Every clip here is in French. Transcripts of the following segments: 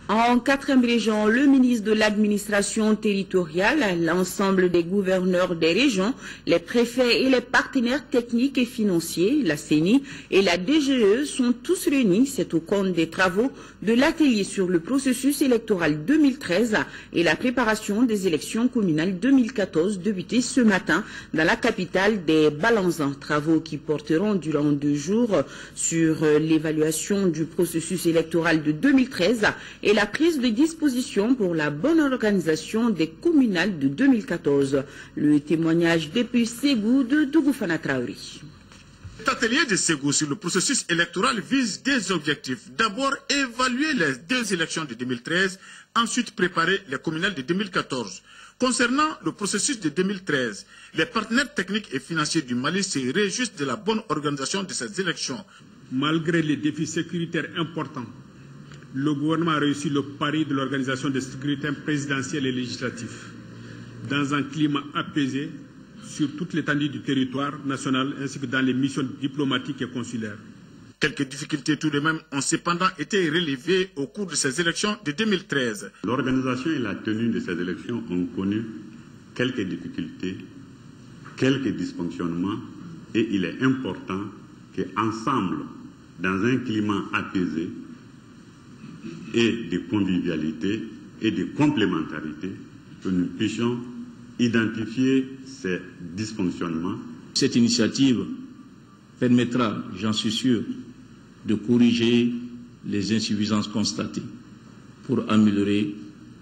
En 4e région, le ministre de l'administration territoriale, l'ensemble des gouverneurs des régions, les préfets et les partenaires techniques et financiers, la CENI et la DGE sont tous réunis. C'est au compte des travaux de l'atelier sur le processus électoral 2013 et la préparation des élections communales 2014 débuté ce matin dans la capitale des Balanzans. Travaux qui porteront durant 2 jours sur l'évaluation du processus électoral de 2013 et la prise de disposition pour la bonne organisation des communales de 2014. Le témoignage depuis Ségou de Dougoufana Traori. Cet atelier de Ségou sur le processus électoral vise des objectifs. D'abord, évaluer les 2 élections de 2013, ensuite préparer les communales de 2014. Concernant le processus de 2013, les partenaires techniques et financiers du Mali se réjouissent de la bonne organisation de ces élections. Malgré les défis sécuritaires importants, le gouvernement a réussi le pari de l'organisation des scrutins présidentiels et législatifs dans un climat apaisé sur toute l'étendue du territoire national ainsi que dans les missions diplomatiques et consulaires. Quelques difficultés tout de même ont cependant été relevées au cours de ces élections de 2013. L'organisation et la tenue de ces élections ont connu quelques difficultés, quelques dysfonctionnements et il est important qu'ensemble, dans un climat apaisé, et de convivialité et de complémentarité, que nous puissions identifier ces dysfonctionnements. Cette initiative permettra, j'en suis sûr, de corriger les insuffisances constatées pour améliorer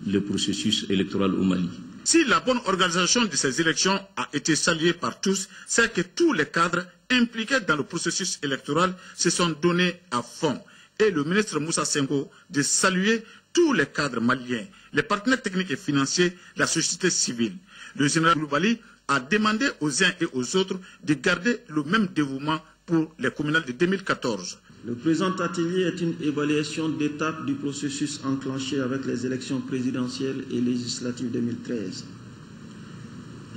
le processus électoral au Mali. Si la bonne organisation de ces élections a été saluée par tous, c'est que tous les cadres impliqués dans le processus électoral se sont donnés à fond. Et le ministre Moussa Senghor de saluer tous les cadres maliens, les partenaires techniques et financiers, la société civile. Le général Loubali a demandé aux uns et aux autres de garder le même dévouement pour les communales de 2014. Le présent atelier est une évaluation d'étape du processus enclenché avec les élections présidentielles et législatives 2013.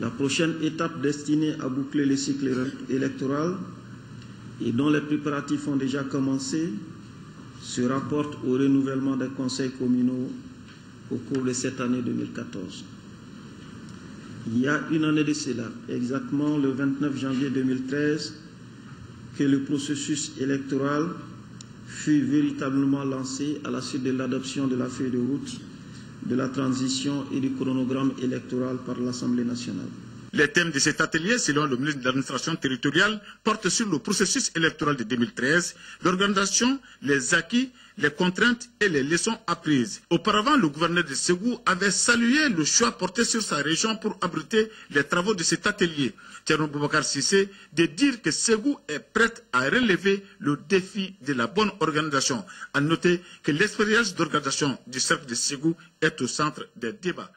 La prochaine étape destinée à boucler le cycle électoral et dont les préparatifs ont déjà commencé se rapporte au renouvellement des conseils communaux au cours de cette année 2014. Il y a une année de cela, exactement le 29 janvier 2013, que le processus électoral fut véritablement lancé à la suite de l'adoption de la feuille de route, de la transition et du chronogramme électoral par l'Assemblée nationale. Les thèmes de cet atelier, selon le ministre de l'administration territoriale, portent sur le processus électoral de 2013, l'organisation, les acquis, les contraintes et les leçons apprises. Auparavant, le gouverneur de Ségou avait salué le choix porté sur sa région pour abriter les travaux de cet atelier. Thierno Boubacar Sissé de dire que Ségou est prête à relever le défi de la bonne organisation. À noter que l'expérience d'organisation du cercle de Ségou est au centre des débats.